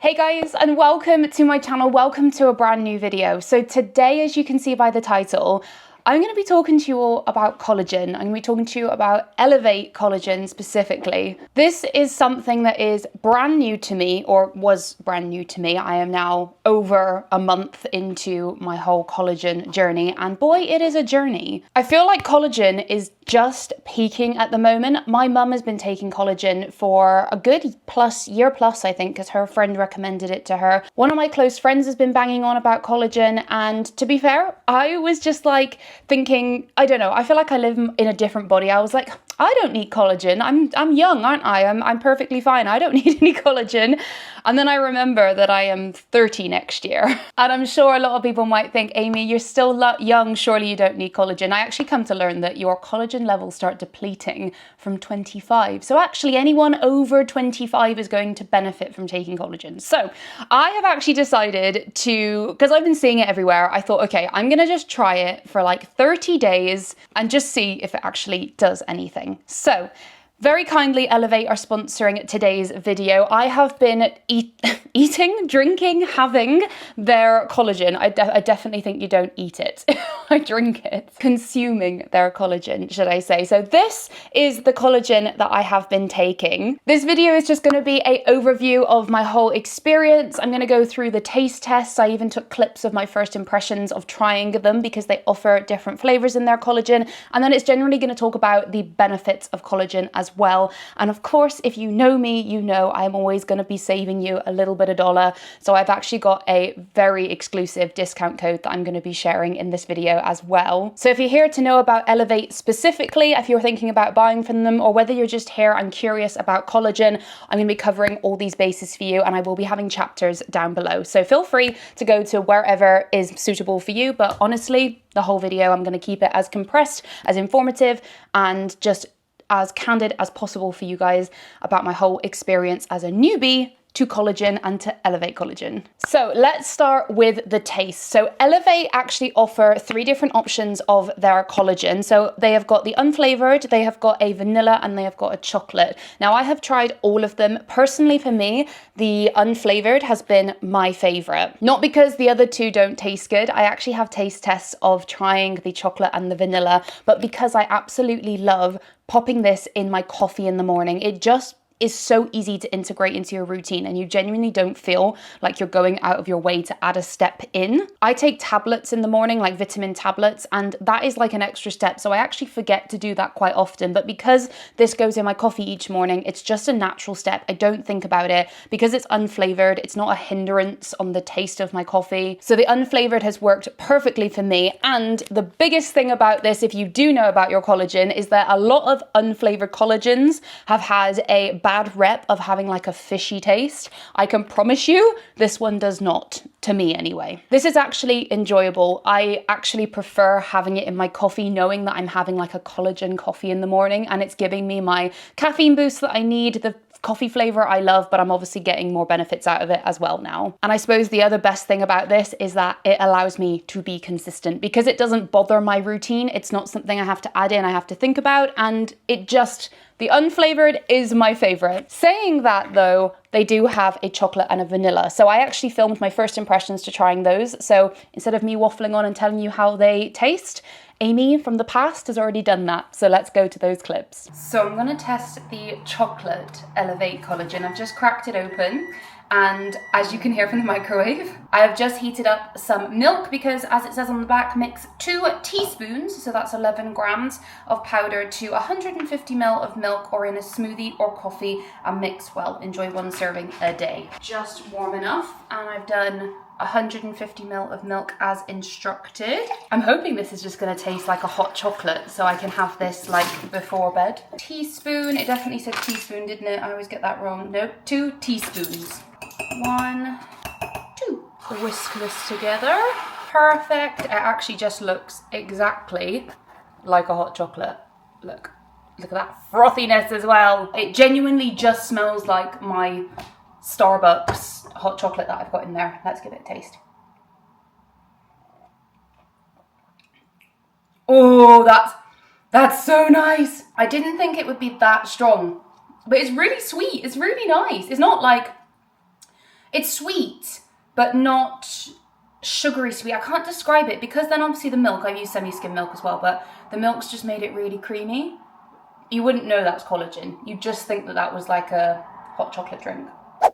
Hey guys, and welcome to my channel. Welcome to a brand new video. So today, as you can see by the title, I'm going to be talking to you all about collagen. I'm going to be talking to you about Elavate Collagen specifically. This is something that is brand new to me, or was brand new to me. I am now over a month into my whole collagen journey, and boy, it is a journey. I feel like collagen is just peaking at the moment. My mum has been taking collagen for a good year plus, I think, because her friend recommended it to her. One of my close friends has been banging on about collagen, and to be fair, I was just like thinking, I don't know, I feel like I live in a different body. I was like, I don't need collagen. I'm young, aren't I? I'm perfectly fine. I don't need any collagen. And then I remember that I am 30 next year. And I'm sure a lot of people might think, Amy, you're still young. Surely you don't need collagen. I actually come to learn that your collagen levels start depleting from 25. So actually anyone over 25 is going to benefit from taking collagen. So I have actually decided to, because I've been seeing it everywhere, I thought, okay, I'm going to just try it for like 30 days and just see if it actually does anything. So very kindly, Elavate are sponsoring today's video. I have been eating, drinking, having their collagen. I definitely think you don't eat it. I drink it. Consuming their collagen, should I say. So this is the collagen that I have been taking. This video is just going to be an overview of my whole experience. I'm going to go through the taste tests. I even took clips of my first impressions of trying them because they offer different flavors in their collagen. And then it's generally going to talk about the benefits of collagen as well. And of course, if you know me, you know I'm always going to be saving you a little bit of dollar. So I've actually got a very exclusive discount code that I'm going to be sharing in this video as well. So if you're here to know about Elavate specifically, if you're thinking about buying from them, or whether you're just here and curious about collagen, I'm going to be covering all these bases for you, and I will be having chapters down below. So feel free to go to wherever is suitable for you. But honestly, the whole video, I'm going to keep it as compressed, as informative, and just as candid as possible for you guys about my whole experience as a newbie to collagen and to Elavate Collagen. So let's start with the taste. So Elavate actually offer 3 different options of their collagen. So they have got the unflavored, they have got a vanilla, and they have got a chocolate. Now I have tried all of them. Personally for me, the unflavored has been my favorite. Not because the other 2 don't taste good. I actually have taste tests of trying the chocolate and the vanilla, but because I absolutely love popping this in my coffee in the morning. It just is so easy to integrate into your routine, and you genuinely don't feel like you're going out of your way to add a step in. I take tablets in the morning, like vitamin tablets, and that is like an extra step. So I actually forget to do that quite often. But because this goes in my coffee each morning, it's just a natural step. I don't think about it. Because it's unflavored, it's not a hindrance on the taste of my coffee. So the unflavored has worked perfectly for me. And the biggest thing about this, if you do know about your collagen, is that a lot of unflavored collagens have had a bad rep of having like a fishy taste. I can promise you this one does not, to me anyway. This is actually enjoyable. I actually prefer having it in my coffee, knowing that I'm having like a collagen coffee in the morning, and it's giving me my caffeine boost that I need, the coffee flavor I love, but I'm obviously getting more benefits out of it as well now. And I suppose the other best thing about this is that it allows me to be consistent because it doesn't bother my routine. It's not something I have to add in, I have to think about, and it just, the unflavored is my favorite. Saying that though, they do have a chocolate and a vanilla. So I actually filmed my first impressions to trying those. So instead of me waffling on and telling you how they taste, Amy from the past has already done that. So let's go to those clips. So I'm gonna test the chocolate Elavate Collagen. I've just cracked it open. And as you can hear from the microwave, I have just heated up some milk because, as it says on the back, mix 2 teaspoons, so that's 11 grams of powder, to 150 ml of milk or in a smoothie or coffee, and mix well. Enjoy 1 serving a day. Just warm enough, and I've done 150 ml of milk as instructed. I'm hoping this is just gonna taste like a hot chocolate so I can have this like before bed. Teaspoon, it definitely said teaspoon, didn't it? I always get that wrong. Nope, 2 teaspoons. 1, 2. Whisk this together. Perfect. It actually just looks exactly like a hot chocolate. Look at that frothiness as well. It genuinely just smells like my Starbucks hot chocolate that I've got in there. Let's give it a taste. Oh, that's so nice. I didn't think it would be that strong, but it's really sweet. It's really nice. It's not like It's sweet, but not sugary sweet. I can't describe it because then obviously the milk, I've used semi-skim milk as well, but the milk's just made it really creamy. You wouldn't know that's collagen. You'd just think that that was like a hot chocolate drink.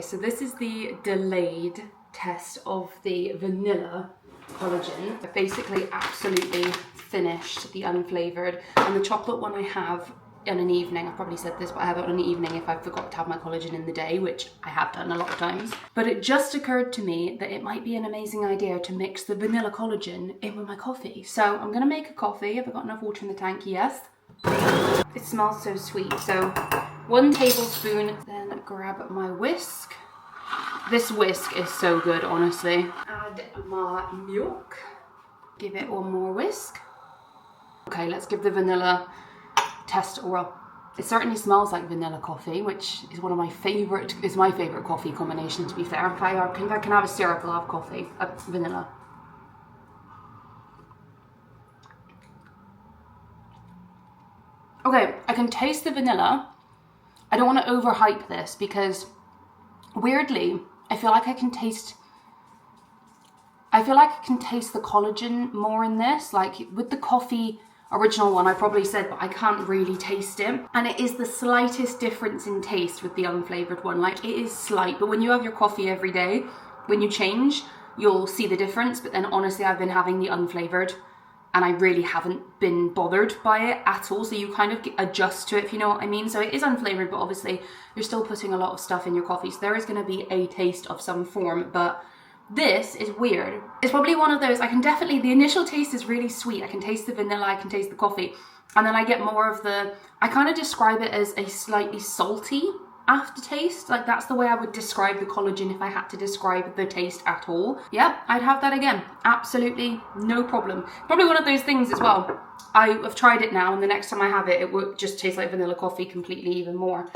So this is the delayed test of the vanilla collagen. I've basically absolutely finished the unflavoured, and the chocolate one I have in an evening. I've probably said this, but I have it on an evening if I forgot to have my collagen in the day, which I have done a lot of times. But it just occurred to me that it might be an amazing idea to mix the vanilla collagen in with my coffee. So I'm gonna make a coffee. Have I got enough water in the tank? Yes. It smells so sweet. So 1 tablespoon, then grab my whisk. This whisk is so good, honestly. Add my milk. Give it 1 more whisk. Okay, let's give the vanilla test. Well, it certainly smells like vanilla coffee, which is one of my favorite, is my favorite coffee combination, to be fair. If I can have a syrup, I'll have coffee, vanilla. Okay, I can taste the vanilla. I don't want to overhype this because weirdly, I feel like I can taste the collagen more in this. Like with the coffee original one, I probably said, but I can't really taste it. And it is the slightest difference in taste with the unflavoured one. Like it is slight, but when you have your coffee every day, when you change, you'll see the difference. But then honestly, I've been having the unflavoured and I really haven't been bothered by it at all. So you kind of adjust to it, if you know what I mean. So it is unflavoured, but obviously you're still putting a lot of stuff in your coffee. So there is going to be a taste of some form, but this is weird. It's probably one of those, the initial taste is really sweet. I can taste the vanilla, I can taste the coffee. And then I get more of I kind of describe it as a slightly salty aftertaste. Like that's the way I would describe the collagen if I had to describe the taste at all. Yeah, I'd have that again. Absolutely no problem. Probably one of those things as well. I've tried it now and the next time I have it, it would just taste like vanilla coffee completely even more.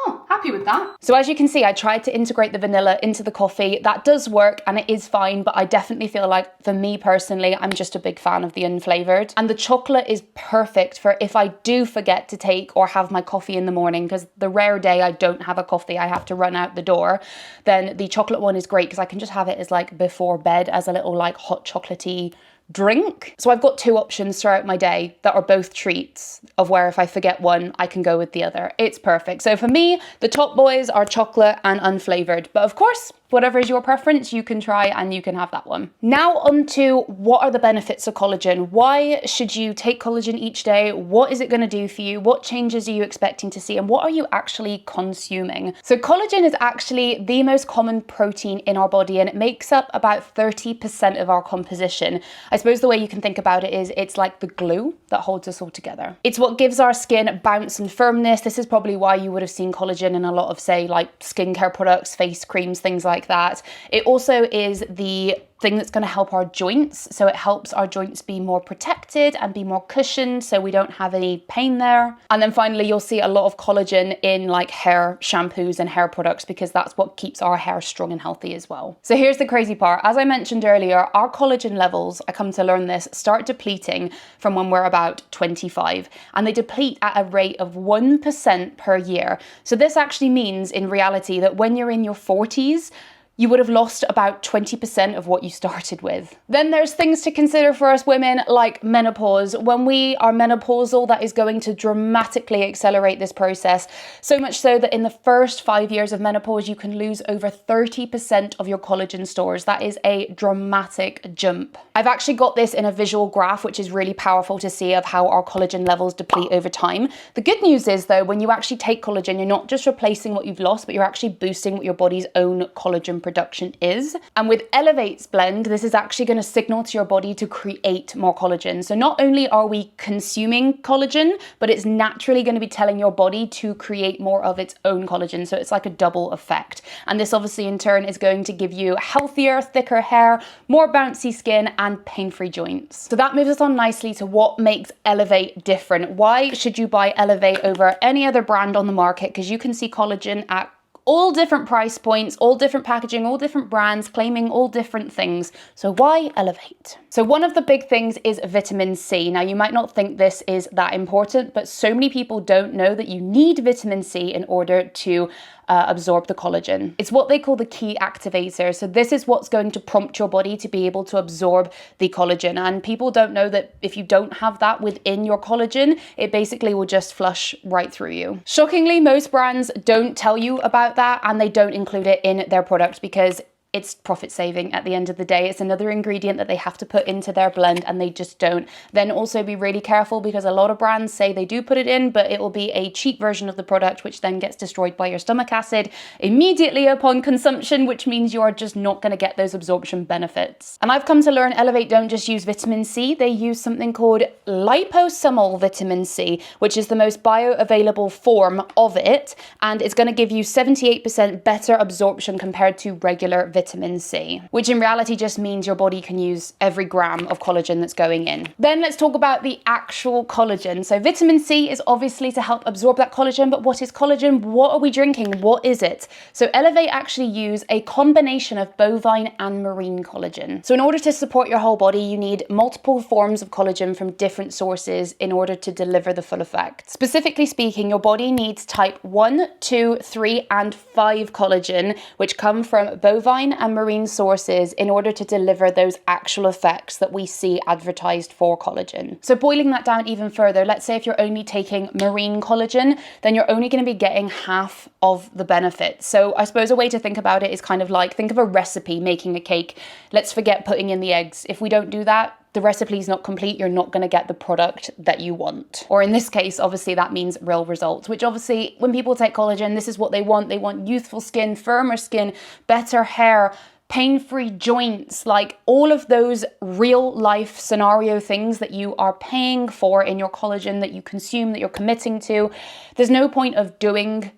Oh, happy with that. So as you can see, I tried to integrate the vanilla into the coffee. That does work and it is fine, but I definitely feel like for me personally, I'm just a big fan of the unflavoured. And the chocolate is perfect for if I do forget to take or have my coffee in the morning, because the rare day I don't have a coffee, I have to run out the door, then the chocolate one is great because I can just have it as like before bed as a little like hot chocolatey drink. So I've got 2 options throughout my day that are both treats of where if I forget one, I can go with the other. It's perfect. So for me, the top boys are chocolate and unflavoured, but of course, whatever is your preference, you can try and you can have that one. Now on to what are the benefits of collagen? Why should you take collagen each day? What is it going to do for you? What changes are you expecting to see? And what are you actually consuming? So collagen is actually the most common protein in our body and it makes up about 30% of our composition. I suppose the way you can think about it is it's like the glue that holds us all together. It's what gives our skin bounce and firmness. This is probably why you would have seen collagen in a lot of, say, like skincare products, face creams, things like that. It also is the thing that's going to help our joints. So it helps our joints be more protected and be more cushioned so we don't have any pain there. And then finally, you'll see a lot of collagen in like hair shampoos and hair products because that's what keeps our hair strong and healthy as well. So here's the crazy part. As I mentioned earlier, our collagen levels, I come to learn this, start depleting from when we're about 25 and they deplete at a rate of 1% per year. So this actually means in reality that when you're in your 40s, you would have lost about 20% of what you started with. Then there's things to consider for us women like menopause. When we are menopausal, that is going to dramatically accelerate this process. So much so that in the first 5 years of menopause, you can lose over 30% of your collagen stores. That is a dramatic jump. I've actually got this in a visual graph, which is really powerful to see of how our collagen levels deplete over time. The good news is though, when you actually take collagen, you're not just replacing what you've lost, but you're actually boosting what your body's own collagen production is. And with Elavate's blend, this is actually going to signal to your body to create more collagen. So not only are we consuming collagen, but it's naturally going to be telling your body to create more of its own collagen. So it's like a double effect. And this obviously in turn is going to give you healthier, thicker hair, more bouncy skin and pain-free joints. So that moves us on nicely to what makes Elavate different. Why should you buy Elavate over any other brand on the market? Because you can see collagen at all different price points, all different packaging, all different brands claiming all different things. So why Elavate? So one of the big things is vitamin C. Now you might not think this is that important, but so many people don't know that you need vitamin C in order to absorb the collagen. It's what they call the key activator. So this is what's going to prompt your body to be able to absorb the collagen. And people don't know that if you don't have that within your collagen, it basically will just flush right through you. Shockingly, most brands don't tell you about that, and they don't include it in their product because it's profit saving at the end of the day. It's another ingredient that they have to put into their blend, and they just don't. Then also be really careful, because a lot of brands say they do put it in, but it will be a cheap version of the product, which then gets destroyed by your stomach acid immediately upon consumption, which means you are just not going to get those absorption benefits. And I've come to learn Elavate don't just use vitamin C, they use something called Liposomal Vitamin C, which is the most bioavailable form of it, and it's going to give you 78% better absorption compared to regular vitamin C, which in reality just means your body can use every gram of collagen that's going in. Then let's talk about the actual collagen. So vitamin C is obviously to help absorb that collagen, but what is collagen? What are we drinking? What is it? So Elavate actually use a combination of bovine and marine collagen. So in order to support your whole body, you need multiple forms of collagen from different sources in order to deliver the full effect. Specifically speaking, your body needs type 1, 2, 3, and 5 collagen, which come from bovine and marine sources in order to deliver those actual effects that we see advertised for collagen. So boiling that down even further, let's say if you're only taking marine collagen, then you're only going to be getting half of the benefits. So I suppose a way to think about it is kind of like, think of a recipe making a cake. Let's forget putting in the eggs. If we don't do that, the recipe is not complete, you're not going to get the product that you want. Or in this case, obviously that means real results, which obviously when people take collagen, this is what they want. They want youthful skin, firmer skin, better hair, pain-free joints, like all of those real life scenario things that you are paying for in your collagen, that you consume, that you're committing to. There's no point of doing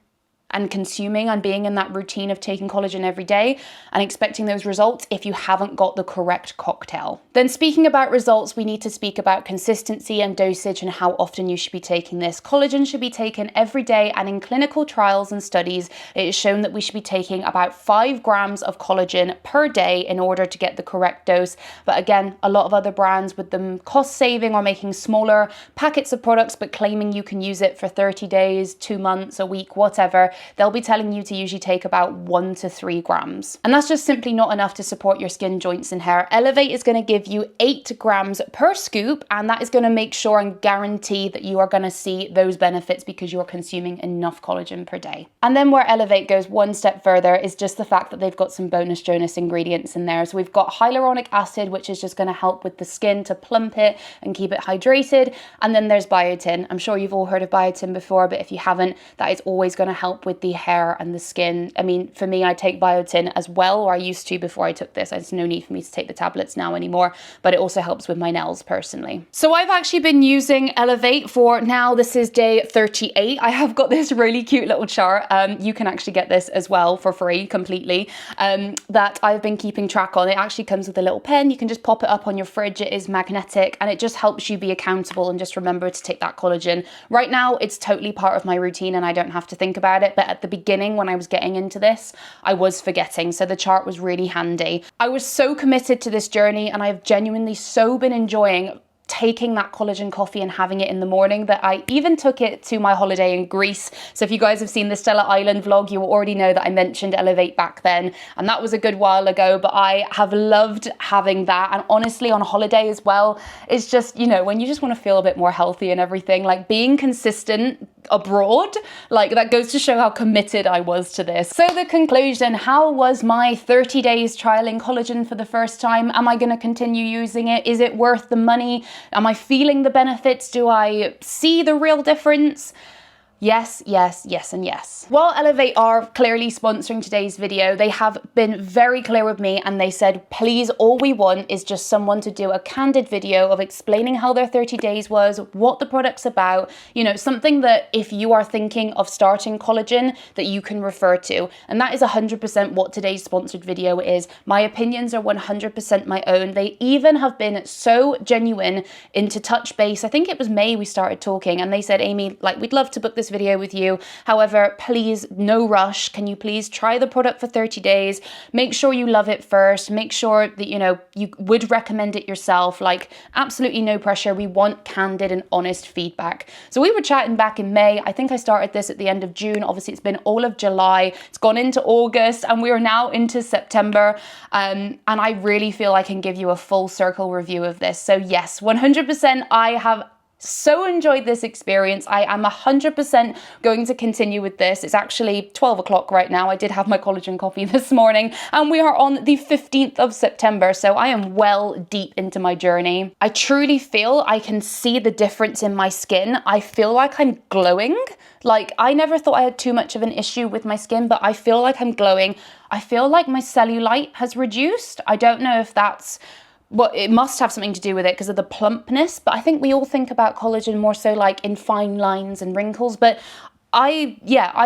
and consuming and being in that routine of taking collagen every day and expecting those results if you haven't got the correct cocktail. Then speaking about results, we need to speak about consistency and dosage and how often you should be taking this. Collagen should be taken every day, and in clinical trials and studies, it is shown that we should be taking about 5 grams of collagen per day in order to get the correct dose. But again, a lot of other brands, with them cost saving or making smaller packets of products but claiming you can use it for 30 days, 2 months, a week, whatever, they'll be telling you to usually take about 1 to 3 grams. And that's just simply not enough to support your skin, joints, and hair. Elavate is going to give you 8 grams per scoop, and that is going to make sure and guarantee that you are going to see those benefits because you're consuming enough collagen per day. And then where Elavate goes one step further is just the fact that they've got some bonus Jonas ingredients in there. So we've got hyaluronic acid, which is just going to help with the skin to plump it and keep it hydrated. And then there's biotin. I'm sure you've all heard of biotin before, but if you haven't, that is always going to help with the hair and the skin. I mean, for me, I take biotin as well, or I used to before I took this. There's no need for me to take the tablets now anymore, but it also helps with my nails personally. So I've actually been using Elavate for now, this is day 38. I have got this really cute little chart. You can actually get this as well for free completely, that I've been keeping track on. It actually comes with a little pen. You can just pop it up on your fridge. It is magnetic, and it just helps you be accountable and just remember to take that collagen. Right now, it's totally part of my routine and I don't have to think about it, but at the beginning when I was getting into this, I was forgetting, so the chart was really handy. I was so committed to this journey, and I've genuinely so been enjoying taking that collagen coffee and having it in the morning that I even took it to my holiday in Greece. So if you guys have seen the Stella Island vlog, you will already know that I mentioned Elavate back then, and that was a good while ago, but I have loved having that. And honestly, on holiday as well, it's just, you know, when you just want to feel a bit more healthy and everything, like being consistent abroad, like that goes to show how committed I was to this. So the conclusion, how was my 30 days trialing collagen for the first time? Am I going to continue using it? Is it worth the money? Am I feeling the benefits? Do I see the real difference? Yes, yes, yes, and yes. While Elavate are clearly sponsoring today's video, they have been very clear with me, and they said, please, all we want is just someone to do a candid video of explaining how their 30 days was, what the product's about, you know, something that if you are thinking of starting collagen, that you can refer to. And that is 100% what today's sponsored video is. My opinions are 100% my own. They even have been so genuine into touch base. I think it was May we started talking, and they said, Amy, like, we'd love to book this this video with you. However, please, no rush. Can you please try the product for 30 days? Make sure you love it first. Make sure that, you know, you would recommend it yourself. Like, absolutely no pressure. We want candid and honest feedback. So we were chatting back in May. I think I started this at the end of June. Obviously, it's been all of July. It's gone into August, and we are now into September. And I really feel I can give you a full circle review of this. So yes, 100% I have so enjoyed this experience. I am 100% going to continue with this. It's actually 12 o'clock right now. I did have my collagen coffee this morning, and we are on the 15th of September. So I am well deep into my journey. I truly feel I can see the difference in my skin. I feel like I'm glowing. Like, I never thought I had too much of an issue with my skin, but I feel like I'm glowing. I feel like my cellulite has reduced. I don't know if that's, well, it must have something to do with it because of the plumpness, but I think we all think about collagen more so like in fine lines and wrinkles, but I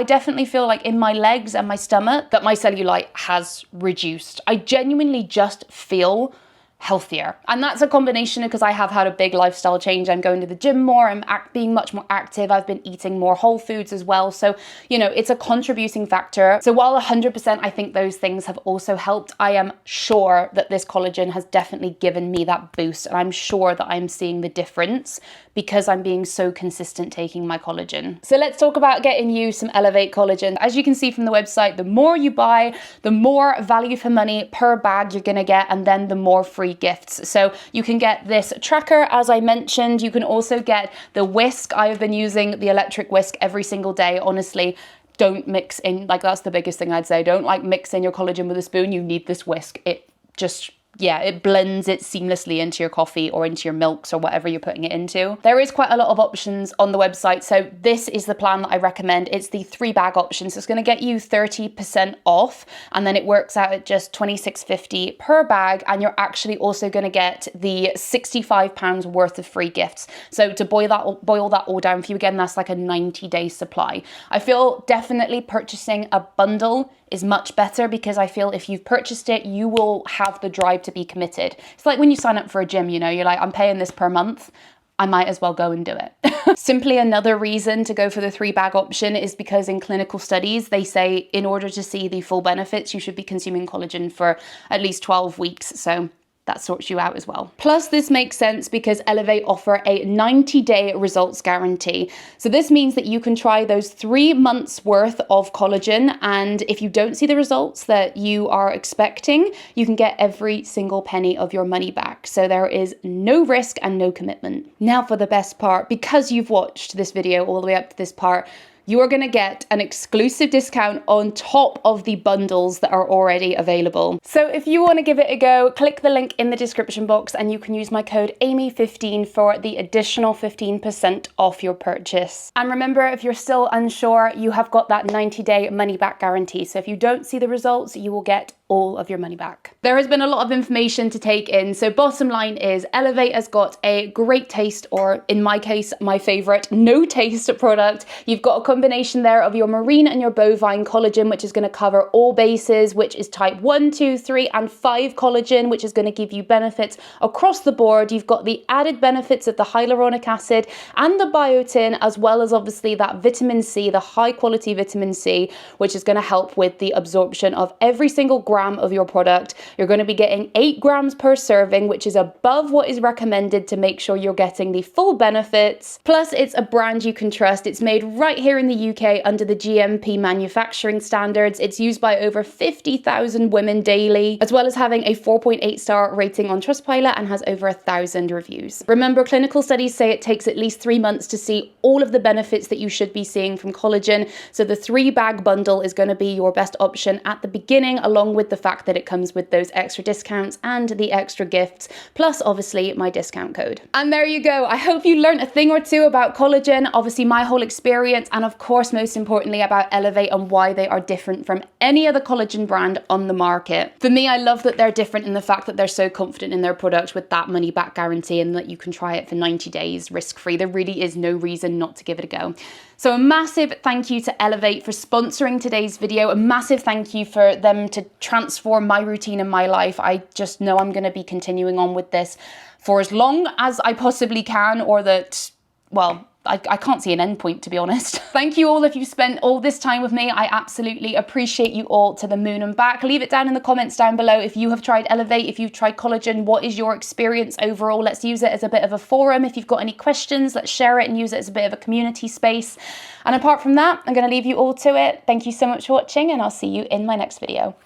definitely feel like in my legs and my stomach that my cellulite has reduced. I genuinely just feel healthier. And that's a combination because I have had a big lifestyle change. I'm going to the gym more, I'm being much more active. I've been eating more whole foods as well. So, you know, it's a contributing factor. So while 100% I think those things have also helped, I am sure that this collagen has definitely given me that boost. And I'm sure that I'm seeing the difference because I'm being so consistent taking my collagen. So let's talk about getting you some Elavate collagen. As you can see from the website, the more you buy, the more value for money per bag you're gonna get, and then the more free gifts. So you can get this tracker, as I mentioned. You can also get the whisk. I have been using the electric whisk every single day. Honestly, don't mix in, like, that's the biggest thing I'd say. Don't like mix in your collagen with a spoon. You need this whisk. It just, yeah, it blends it seamlessly into your coffee or into your milks or whatever you're putting it into. There is quite a lot of options on the website. So this is the plan that I recommend. It's the 3-bag option. So it's going to get you 30% off, and then it works out at just $26.50 per bag. And you're actually also going to get the £65 worth of free gifts. So to boil that all down for you, again, that's like a 90-day supply. I feel definitely purchasing a bundle is much better because I feel if you've purchased it, you will have the drive to be committed. It's like when you sign up for a gym, you know, you're like, I'm paying this per month, I might as well go and do it. Simply another reason to go for the 3-bag option is because in clinical studies, they say in order to see the full benefits, you should be consuming collagen for at least 12 weeks. So that sorts you out as well. Plus, this makes sense because Elavate offer a 90-day results guarantee. So this means that you can try those 3 months worth of collagen, and if you don't see the results that you are expecting, you can get every single penny of your money back. So there is no risk and no commitment. Now for the best part, because you've watched this video all the way up to this part, you are going to get an exclusive discount on top of the bundles that are already available. So if you want to give it a go, click the link in the description box and you can use my code AMY15 for the additional 15% off your purchase. And remember, if you're still unsure, you have got that 90-day money back guarantee. So if you don't see the results, you will get all of your money back. There has been a lot of information to take in. So bottom line is Elavate has got a great taste, or in my case, my favorite, no taste product. You've got a combination there of your marine and your bovine collagen, which is going to cover all bases, which is type 1, 2, 3, and 5 collagen, which is going to give you benefits across the board. You've got the added benefits of the hyaluronic acid and the biotin, as well as obviously that vitamin C, the high quality vitamin C, which is going to help with the absorption of every single gram of your product. You're going to be getting 8 grams per serving, which is above what is recommended to make sure you're getting the full benefits. Plus, it's a brand you can trust. It's made right here in the UK under the GMP manufacturing standards. It's used by over 50,000 women daily, as well as having a 4.8-star rating on Trustpilot and has over 1,000 reviews. Remember, clinical studies say it takes at least 3 months to see all of the benefits that you should be seeing from collagen. So the 3-bag bundle is going to be your best option at the beginning, along with the fact that it comes with those extra discounts and the extra gifts, plus obviously my discount code. And there you go. I hope you learned a thing or two about collagen, obviously my whole experience, and of course, most importantly, about Elavate and why they are different from any other collagen brand on the market. For me, I love that they're different in the fact that they're so confident in their product with that money back guarantee and that you can try it for 90 days risk-free. There really is no reason not to give it a go. So a massive thank you to Elavate for sponsoring today's video. A massive thank you for them to transform my routine and my life. I just know I'm going to be continuing on with this for as long as I possibly can, or that, well, I can't see an end point, to be honest. Thank you all if you've spent all this time with me. I absolutely appreciate you all to the moon and back. Leave it down in the comments down below if you have tried Elavate, if you've tried collagen, what is your experience overall? Let's use it as a bit of a forum. If you've got any questions, let's share it and use it as a bit of a community space. And apart from that, I'm going to leave you all to it. Thank you so much for watching, and I'll see you in my next video.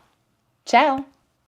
Ciao.